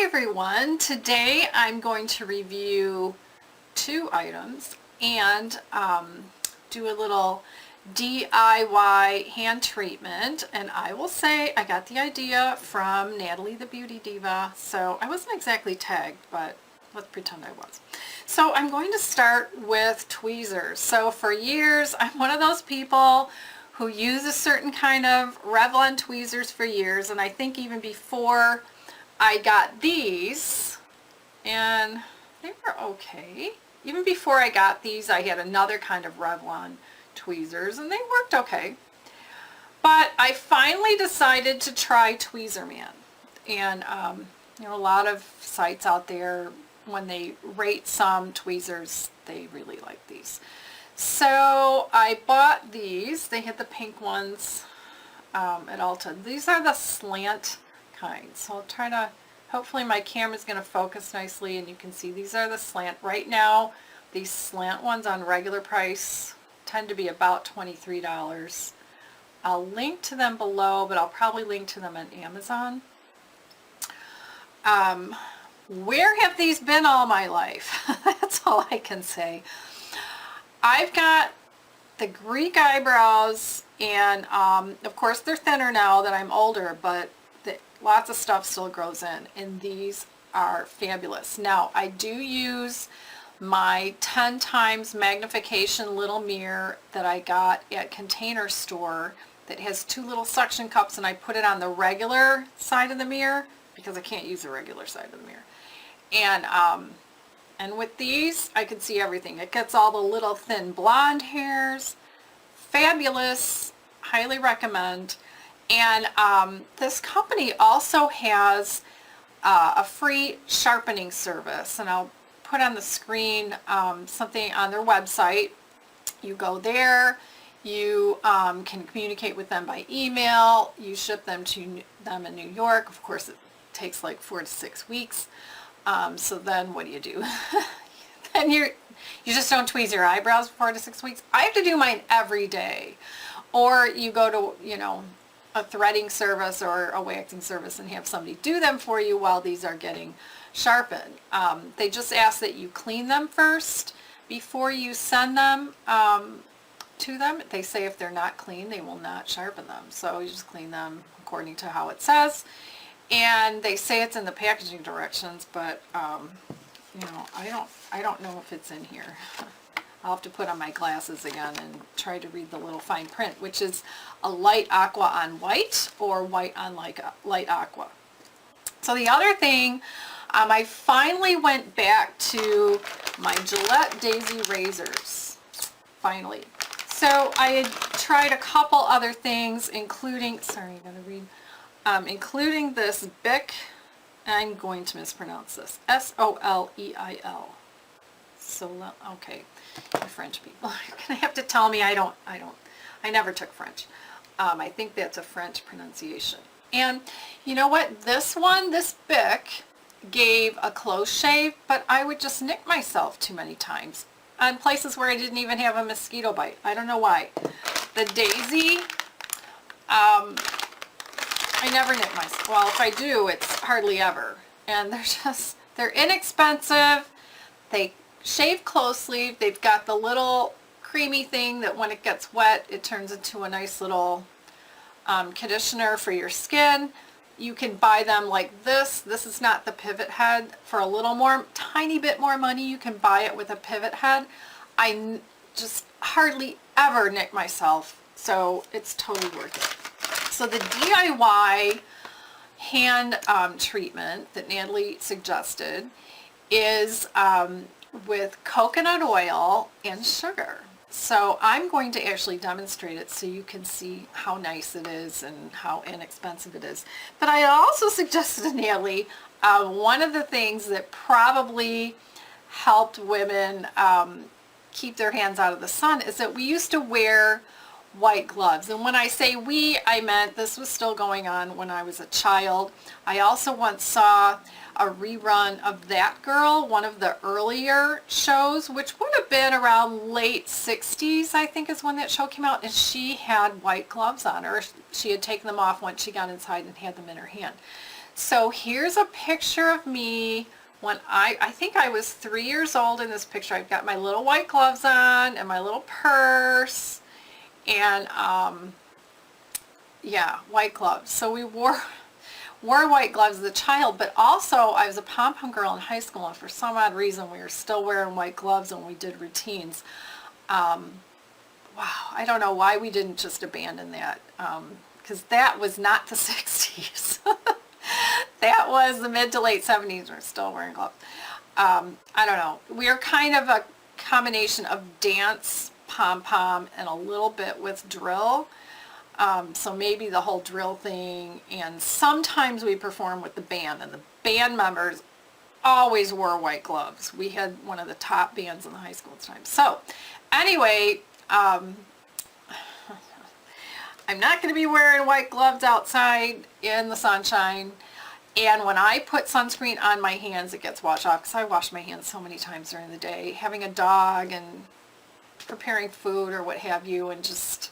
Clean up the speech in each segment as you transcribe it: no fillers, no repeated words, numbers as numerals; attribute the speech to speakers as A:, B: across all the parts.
A: Hi everyone, today I'm going to review two items and do a little DIY hand treatment, and I will say I got the idea from Nathalie the Beauty Diva, so I wasn't exactly tagged, but let's pretend I was. So I'm going to start with tweezers. So for years I'm one of those people who use a certain kind of Revlon tweezers for years, and I think even before I got these, and they were okay. Even before I got these, I had another kind of Revlon tweezers, and they worked okay. But I finally decided to try Tweezerman. And, you know, a lot of sites out there, when they rate some tweezers, they really like these. So I bought these. They had the pink ones at Ulta. These are the slant kind. So I'll try to, hopefully my camera's going to focus nicely and you can see these are the slant. Right now, these slant ones on regular price tend to be about $23. I'll link to them below, but I'll probably link to them on Amazon. Where have these been all my life? That's all I can say. I've got the Greek eyebrows, and of course they're thinner now that I'm older, but lots of stuff still grows in, and these are fabulous. Now I do use my 10 times magnification little mirror that I got at Container Store that has two little suction cups, and I put it on the regular side of the mirror because I can't use the regular side of the mirror. And with these I can see everything. It gets all the little thin blonde hairs. Fabulous, highly recommend. And this company also has a free sharpening service, and I'll put on the screen something on their website. You go there, you can communicate with them by email, you ship them to them in New York. Of course it takes like 4 to 6 weeks. So then what do? Then you just don't tweeze your eyebrows for 4 to 6 weeks. I have to do mine every day. Or you go to, you know, a threading service or a waxing service and have somebody do them for you while these are getting sharpened. They just ask that you clean them first before you send them to them. They say if they're not clean, they will not sharpen them. So you just clean them according to how it says. And they say it's in the packaging directions, but you know, I don't know if it's in here. I'll have to put on my glasses again and try to read the little fine print, which is a light aqua on white or white on light aqua. So the other thing, I finally went back to my Gillette Daisy razors, finally. So I had tried a couple other things, including, sorry, I gotta read, including this Bic, I'm going to mispronounce this, S-O-L-E-I-L. So, okay, you French people, you're gonna have to tell me. I never took French. I think that's a French pronunciation. And you know what? This Bic gave a close shave, but I would just nick myself too many times on places where I didn't even have a mosquito bite. I don't know why. The Daisy, I never nick myself. Well, if I do, it's hardly ever. And they're inexpensive. They shave closely. They've got the little creamy thing that when it gets wet, it turns into a nice little conditioner for your skin. You can buy them like this. This is not the pivot head. For a little more, tiny bit more money, you can buy it with a pivot head. I just hardly ever nick myself, so it's totally worth it. So the DIY hand treatment that Nathalie suggested is with coconut oil and sugar. So I'm going to actually demonstrate it so you can see how nice it is and how inexpensive it is. But I also suggested to Nathalie one of the things that probably helped women keep their hands out of the sun is that we used to wear white gloves. And when I say we, I meant this was still going on when I was a child. I also once saw a rerun of That Girl, one of the earlier shows, which would have been around late 60s, I think is when that show came out, and she had white gloves on her. She had taken them off once she got inside and had them in her hand. So here's a picture of me when I think I was 3 years old in this picture. I've got my little white gloves on and my little purse and yeah, white gloves. So we wore white gloves as a child, but also I was a pom-pom girl in high school, and for some odd reason we were still wearing white gloves when we did routines. Wow, I don't know why we didn't just abandon that, because that was not the 60s. That was the mid to late 70s. We're still wearing gloves. I don't know. We are kind of a combination of dance, pom-pom, and a little bit with drill. So maybe the whole drill thing, and sometimes we perform with the band, and the band members always wore white gloves. We had one of the top bands in the high school at the time. So anyway, I'm not going to be wearing white gloves outside in the sunshine. And when I put sunscreen on my hands, it gets washed off because I wash my hands so many times during the day. Having a dog and preparing food or what have you, and just,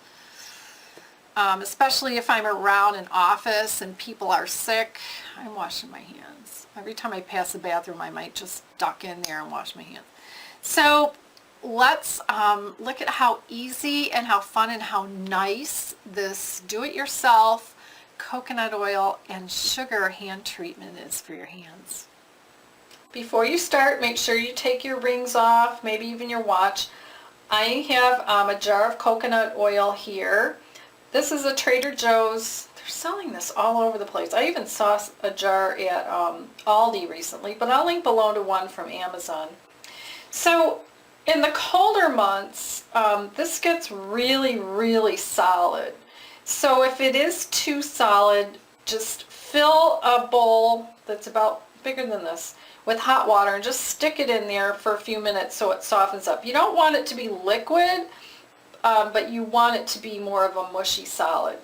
A: especially if I'm around an office and people are sick, I'm washing my hands. Every time I pass the bathroom, I might just duck in there and wash my hands. So let's look at how easy and how fun and how nice this do-it-yourself coconut oil and sugar hand treatment is for your hands. Before you start, make sure you take your rings off, maybe even your watch. I have a jar of coconut oil here. This is a Trader Joe's. They're selling this all over the place. I even saw a jar at Aldi recently, but I'll link below to one from Amazon. So in the colder months, this gets really, really solid. So if it is too solid, just fill a bowl that's about bigger than this with hot water and just stick it in there for a few minutes so it softens up. You don't want it to be liquid, but you want it to be more of a mushy solid.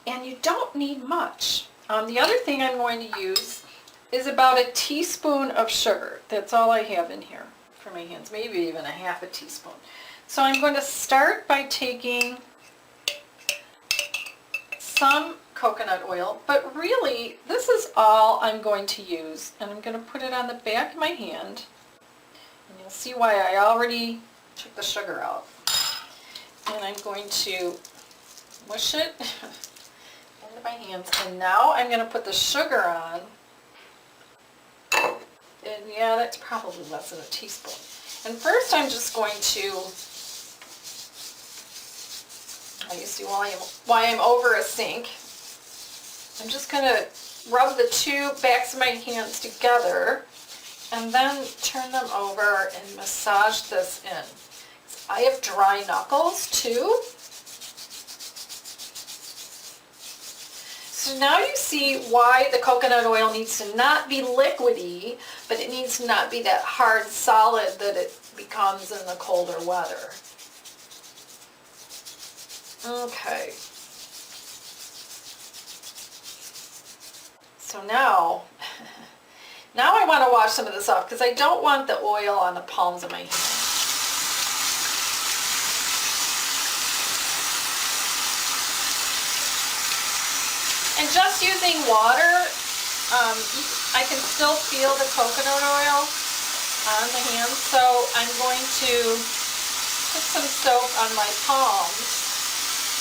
A: And you don't need much. The other thing I'm going to use is about a teaspoon of sugar. That's all I have in here for my hands, maybe even a half a teaspoon. So I'm going to start by taking some coconut oil, but really this is all I'm going to use, and I'm going to put it on the back of my hand, and you'll see why I already took the sugar out. And I'm going to mush it into my hands, and now I'm going to put the sugar on, and yeah, that's probably less than a teaspoon. And first I'm just going to, you see why I'm over a sink. I'm just going to rub the two backs of my hands together and then turn them over and massage this in. I have dry knuckles too. So now you see why the coconut oil needs to not be liquidy, but it needs to not be that hard solid that it becomes in the colder weather. Okay. So now I want to wash some of this off because I don't want the oil on the palms of my hands. And just using water, I can still feel the coconut oil on the hands, so I'm going to put some soap on my palms.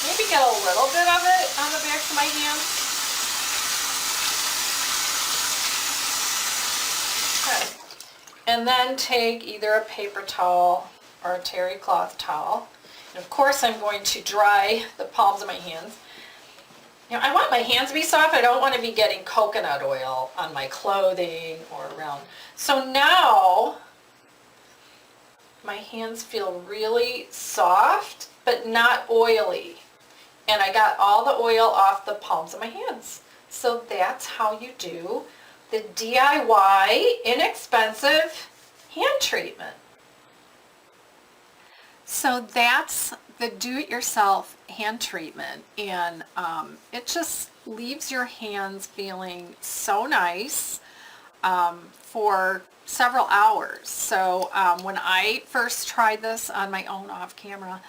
A: Maybe get a little bit of it on the backs of my hands. Okay. And then take either a paper towel or a terry cloth towel. And of course I'm going to dry the palms of my hands. You know, I want my hands to be soft. I don't want to be getting coconut oil on my clothing or around. So now my hands feel really soft but not oily. And I got all the oil off the palms of my hands. So that's how you do the DIY inexpensive hand treatment. So that's the do-it-yourself hand treatment, and it just leaves your hands feeling so nice for several hours. So when I first tried this on my own off camera,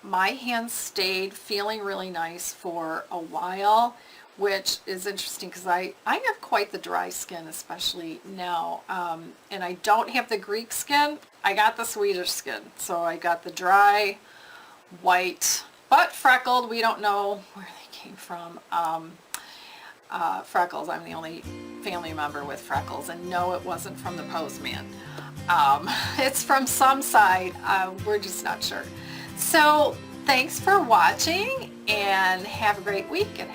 A: my hands stayed feeling really nice for a while which is interesting because I have quite the dry skin, especially now, and I don't have the Greek skin. I got the Swedish skin, so I got the dry, white, but freckled. We don't know where they came from. Freckles. I'm the only family member with freckles, and no, it wasn't from the postman. It's from some side. We're just not sure. So thanks for watching, and have a great week, and